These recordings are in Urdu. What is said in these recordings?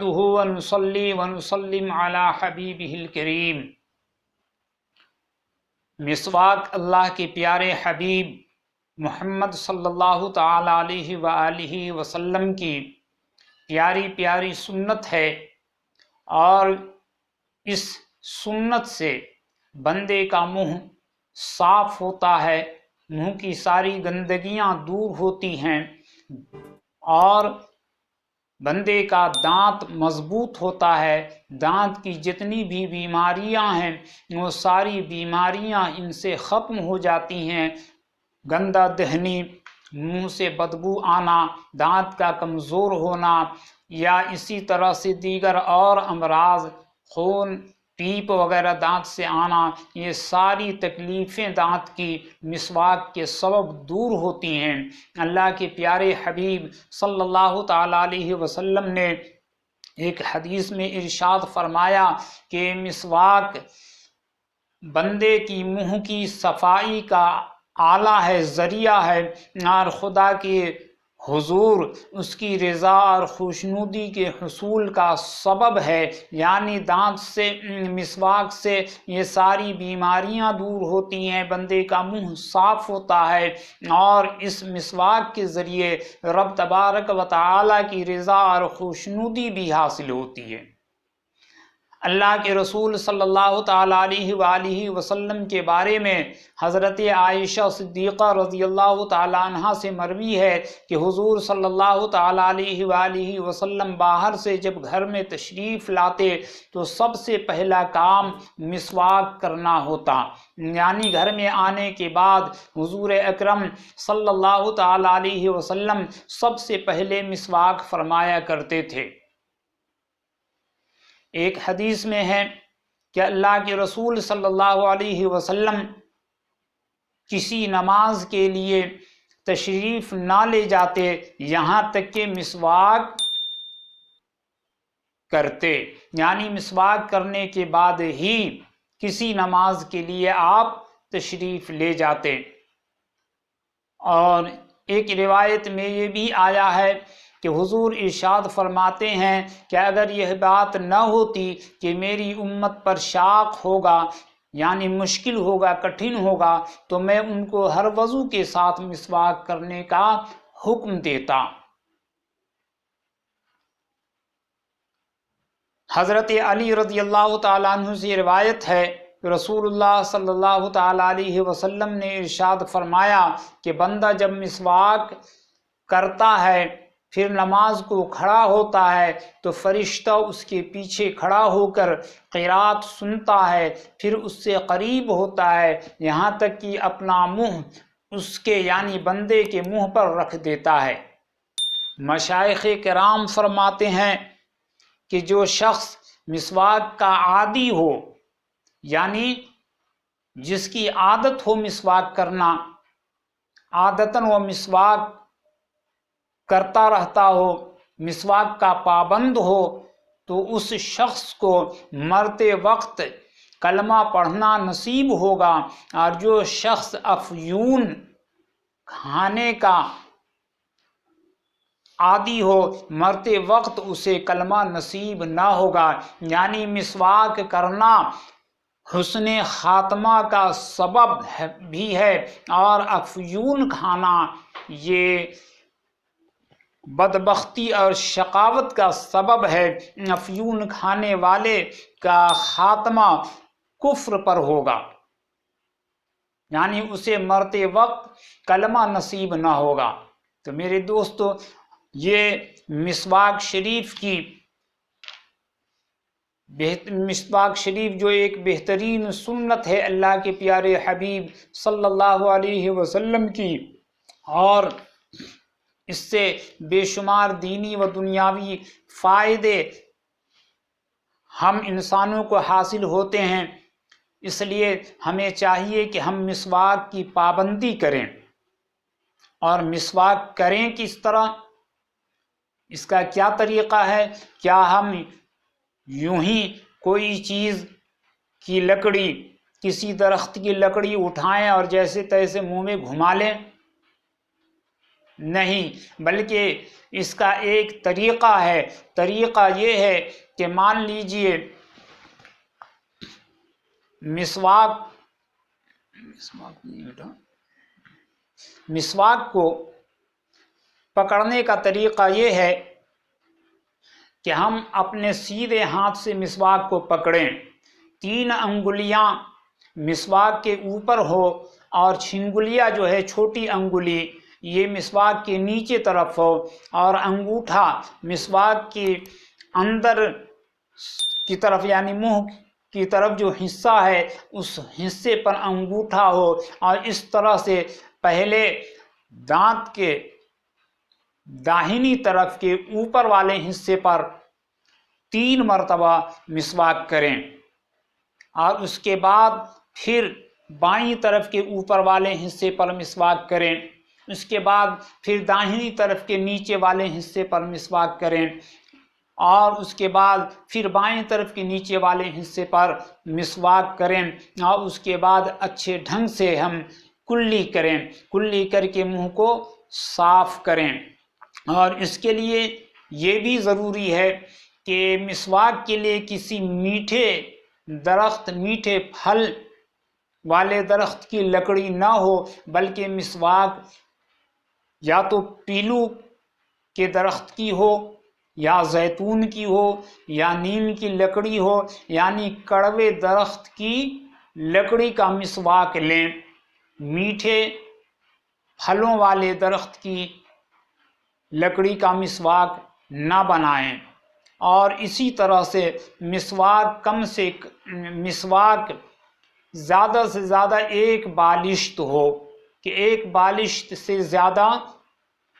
نحمده ونصلي ونسلم على حبیبہ الکریم۔ مسواک اللہ کے پیارے حبیب محمد صلی اللہ تعالی علیہ وآلہ وسلم کی پیاری پیاری سنت ہے، اور اس سنت سے بندے کا منہ صاف ہوتا ہے، منہ کی ساری گندگیاں دور ہوتی ہیں، اور بندے کا دانت مضبوط ہوتا ہے۔ دانت کی جتنی بھی بیماریاں ہیں وہ ساری بیماریاں ان سے ختم ہو جاتی ہیں۔ گندہ دہنی، منہ سے بدبو آنا، دانت کا کمزور ہونا، یا اسی طرح سے دیگر اور امراض، خون پیپ وغیرہ دانت سے آنا، یہ ساری تکلیفیں دانت کی مسواک کے سبب دور ہوتی ہیں۔ اللہ کے پیارے حبیب صلی اللہ تعالی علیہ وسلم نے ایک حدیث میں ارشاد فرمایا کہ مسواک بندے کی منہ کی صفائی کا آلہ ہے، ذریعہ ہے، اور خدا کے حضور اس کی رضا اور خوشنودی کے حصول کا سبب ہے۔ یعنی دانت سے، مسواک سے یہ ساری بیماریاں دور ہوتی ہیں، بندے کا منہ صاف ہوتا ہے، اور اس مسواک کے ذریعے رب تبارک و تعالی کی رضا اور خوشنودی بھی حاصل ہوتی ہے۔ اللہ کے رسول صلی اللہ تعالی علیہ وآلہ وسلم کے بارے میں حضرت عائشہ صدیقہ رضی اللہ تعالی عنہا سے مروی ہے کہ حضور صلی اللہ تعالی علیہ وآلہ وسلم باہر سے جب گھر میں تشریف لاتے تو سب سے پہلا کام مسواک کرنا ہوتا، یعنی گھر میں آنے کے بعد حضور اکرم صلی اللہ تعالی علیہ وسلم سب سے پہلے مسواک فرمایا کرتے تھے۔ ایک حدیث میں ہے کہ اللہ کے رسول صلی اللہ علیہ وسلم کسی نماز کے لیے تشریف نہ لے جاتے یہاں تک کہ مسواک کرتے، یعنی مسواک کرنے کے بعد ہی کسی نماز کے لیے آپ تشریف لے جاتے۔ اور ایک روایت میں یہ بھی آیا ہے کہ حضور ارشاد فرماتے ہیں کہ اگر یہ بات نہ ہوتی کہ میری امت پر شاق ہوگا، یعنی مشکل ہوگا، کٹھن ہوگا، تو میں ان کو ہر وضو کے ساتھ مسواک کرنے کا حکم دیتا۔ حضرت علی رضی اللہ تعالیٰ عنہ سے روایت ہے رسول اللہ صلی اللہ تعالیٰ علیہ وسلم نے ارشاد فرمایا کہ بندہ جب مسواک کرتا ہے پھر نماز کو کھڑا ہوتا ہے تو فرشتہ اس کے پیچھے کھڑا ہو کر قرات سنتا ہے، پھر اس سے قریب ہوتا ہے یہاں تک کہ اپنا منہ اس کے یعنی بندے کے منہ پر رکھ دیتا ہے۔ مشائخ کرام فرماتے ہیں کہ جو شخص مسواک کا عادی ہو، یعنی جس کی عادت ہو مسواک کرنا، عادتاً وہ مسواک کرتا رہتا ہو، مسواک کا پابند ہو، تو اس شخص کو مرتے وقت کلمہ پڑھنا نصیب ہوگا، اور جو شخص افیون کھانے کا عادی ہو مرتے وقت اسے کلمہ نصیب نہ ہوگا۔ یعنی مسواک کرنا حسن خاتمہ کا سبب بھی ہے، اور افیون کھانا یہ بدبختی اور شقاوت کا سبب ہے۔ افیون کھانے والے کا خاتمہ کفر پر ہوگا، یعنی اسے مرتے وقت کلمہ نصیب نہ ہوگا۔ تو میرے دوستو، یہ مسواک شریف جو ایک بہترین سنت ہے اللہ کے پیارے حبیب صلی اللہ علیہ وسلم کی، اور اس سے بے شمار دینی و دنیاوی فائدے ہم انسانوں کو حاصل ہوتے ہیں۔ اس لیے ہمیں چاہیے کہ ہم مسواک کی پابندی کریں، اور مسواک کریں کس طرح، اس کا کیا طریقہ ہے؟ کیا ہم یوں ہی کوئی چیز کی لکڑی، کسی درخت کی لکڑی اٹھائیں اور جیسے تیسے منہ میں گھما لیں؟ نہیں، بلکہ اس کا ایک طریقہ ہے۔ طریقہ یہ ہے کہ مان لیجئے مسواک کو پکڑنے کا طریقہ یہ ہے کہ ہم اپنے سیدھے ہاتھ سے مسواک کو پکڑیں، 3 انگلیاں مسواک کے اوپر ہو اور چھنگلیاں جو ہے چھوٹی انگلی یہ مسواک کے نیچے طرف ہو، اور انگوٹھا مسواک کے اندر کی طرف یعنی منہ کی طرف جو حصہ ہے اس حصے پر انگوٹھا ہو، اور اس طرح سے پہلے دانت کے داہنی طرف کے اوپر والے حصے پر 3 مرتبہ مسواک کریں، اور اس کے بعد پھر بائیں طرف کے اوپر والے حصے پر مسواک کریں، اس کے بعد پھر داہنی طرف کے نیچے والے حصے پر مسواک کریں، اور اس کے بعد پھر بائیں طرف کے نیچے والے حصے پر مسواک کریں، اور اس کے بعد اچھے ڈھنگ سے ہم کلی کریں، کلی کر کے منہ کو صاف کریں۔ اور اس کے لیے یہ بھی ضروری ہے کہ مسواک کے لیے کسی میٹھے درخت، میٹھے پھل والے درخت کی لکڑی نہ ہو، بلکہ مسواک یا تو پیلو کے درخت کی ہو، یا زیتون کی ہو، یا نیم کی لکڑی ہو، یعنی کڑوے درخت کی لکڑی کا مسواک لیں، میٹھے پھلوں والے درخت کی لکڑی کا مسواک نہ بنائیں۔ اور اسی طرح سے مسواک زیادہ سے زیادہ 1 بالشت ہو، کہ 1 بالشت سے زیادہ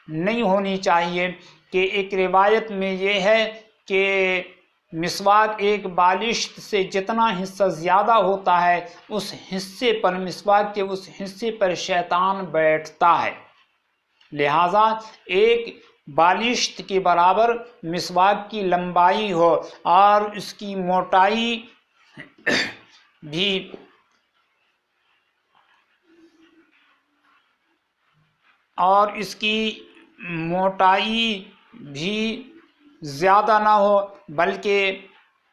نہیں ہونی چاہیے، کہ ایک روایت میں یہ ہے کہ مسواک 1 بالشت سے جتنا حصہ زیادہ ہوتا ہے اس حصے پر، مسواک کے اس حصے پر شیطان بیٹھتا ہے، لہٰذا 1 بالشت کے برابر مسواک کی لمبائی ہو، اور اس کی موٹائی بھی زیادہ نہ ہو، بلکہ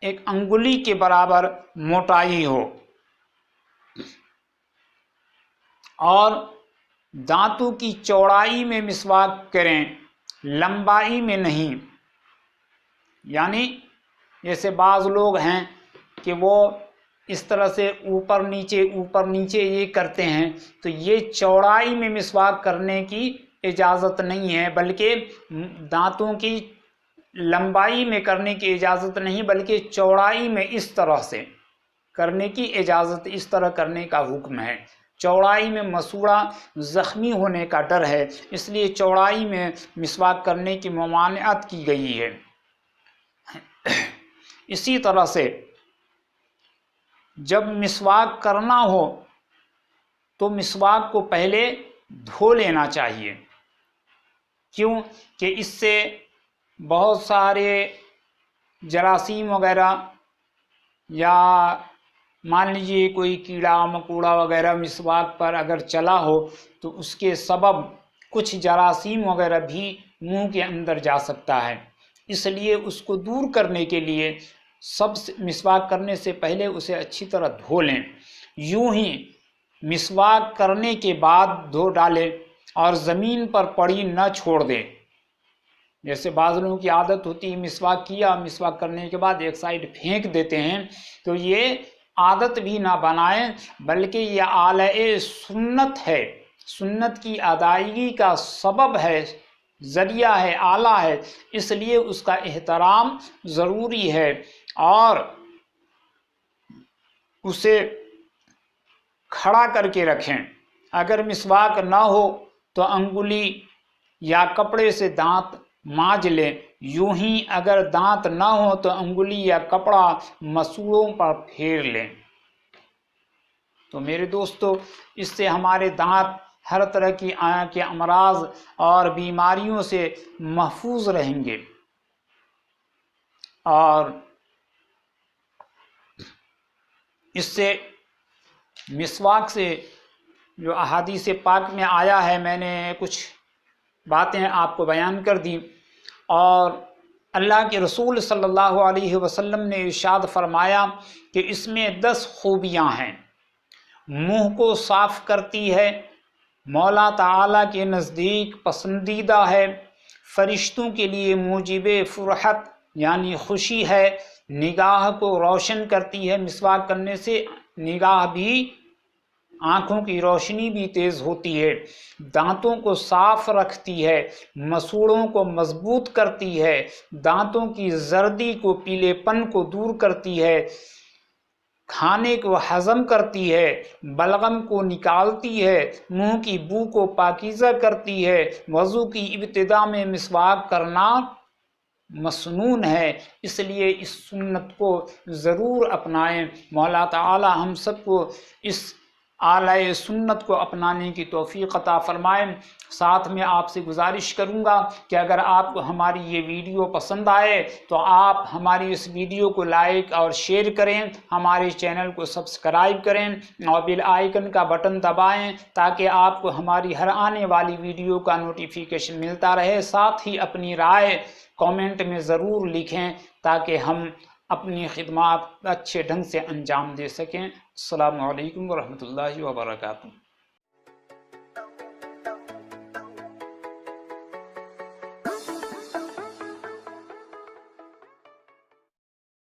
1 انگلی کے برابر موٹائی ہو، اور دانتوں کی چوڑائی میں مسواک کریں، لمبائی میں نہیں۔ یعنی جیسے بعض لوگ ہیں کہ وہ اس طرح سے اوپر نیچے یہ کرتے ہیں، تو یہ چوڑائی میں مسواک کرنے کی اجازت نہیں ہے، بلکہ دانتوں کی لمبائی میں کرنے کی اجازت نہیں، بلکہ چوڑائی میں اس طرح سے کرنے کی اجازت، اس طرح کرنے کا حکم ہے۔ چوڑائی میں مسوڑا زخمی ہونے کا ڈر ہے، اس لیے چوڑائی میں مسواک کرنے کی ممانعت کی گئی ہے۔ اسی طرح سے جب مسواک کرنا ہو تو مسواک کو پہلے دھو لینا چاہیے، کیوں کہ اس سے بہت سارے جراثیم وغیرہ، یا مان لیجیے کوئی کیڑا مکوڑا وغیرہ مسواک پر اگر چلا ہو تو اس کے سبب کچھ جراثیم وغیرہ بھی منہ کے اندر جا سکتا ہے، اس لیے اس کو دور کرنے کے لیے مسواک کرنے سے پہلے اسے اچھی طرح دھو لیں، یوں ہی مسواک کرنے کے بعد دھو ڈالیں اور زمین پر پڑی نہ چھوڑ دیں۔ جیسے بعض لوگوں کی عادت ہوتی ہے مسواک کیا، مسواک کرنے کے بعد ایک سائیڈ پھینک دیتے ہیں، تو یہ عادت بھی نہ بنائیں، بلکہ یہ اعلی سنت ہے، سنت کی ادائیگی کا سبب ہے، ذریعہ ہے، آلہ ہے، اس لیے اس کا احترام ضروری ہے، اور اسے کھڑا کر کے رکھیں۔ اگر مسواک نہ ہو تو انگلی یا کپڑے سے دانت مانج لیں، یوں ہی اگر دانت نہ ہو تو انگلی یا کپڑا مسوڑوں پر پھیر لیں۔ تو میرے دوستو، اس سے ہمارے دانت ہر طرح کی کے امراض اور بیماریوں سے محفوظ رہیں گے، اور اس سے مسواک سے جو احادیث پاک میں آیا ہے، میں نے کچھ باتیں آپ کو بیان کر دی، اور اللہ کے رسول صلی اللہ علیہ وسلم نے ارشاد فرمایا کہ اس میں 10 خوبیاں ہیں۔ منہ کو صاف کرتی ہے، مولا تعالیٰ کے نزدیک پسندیدہ ہے، فرشتوں کے لیے موجب فرحت یعنی خوشی ہے، نگاہ کو روشن کرتی ہے، مسواک کرنے سے نگاہ بھی، آنکھوں کی روشنی بھی تیز ہوتی ہے، دانتوں کو صاف رکھتی ہے، مسوڑوں کو مضبوط کرتی ہے، دانتوں کی زردی کو، پیلے پن کو دور کرتی ہے، کھانے کو ہضم کرتی ہے، بلغم کو نکالتی ہے، منہ کی بو کو پاکیزہ کرتی ہے، وضو کی ابتدا میں مسواک کرنا مسنون ہے، اس لیے اس سنت کو ضرور اپنائیں۔ مولا تعالی ہم سب کو اس اعلی سنت کو اپنانے کی توفیق عطا فرمائیں۔ ساتھ میں آپ سے گزارش کروں گا کہ اگر آپ کو ہماری یہ ویڈیو پسند آئے تو آپ ہماری اس ویڈیو کو لائک اور شیئر کریں، ہمارے چینل کو سبسکرائب کریں اور بیل آئیکن کا بٹن دبائیں تاکہ آپ کو ہماری ہر آنے والی ویڈیو کا نوٹیفیکیشن ملتا رہے۔ ساتھ ہی اپنی رائے کامنٹ میں ضرور لکھیں تاکہ ہم اپنی خدمات اچھے ڈھنگ سے انجام دے سکیں۔ السلام علیکم ورحمۃ اللہ وبرکاتہ۔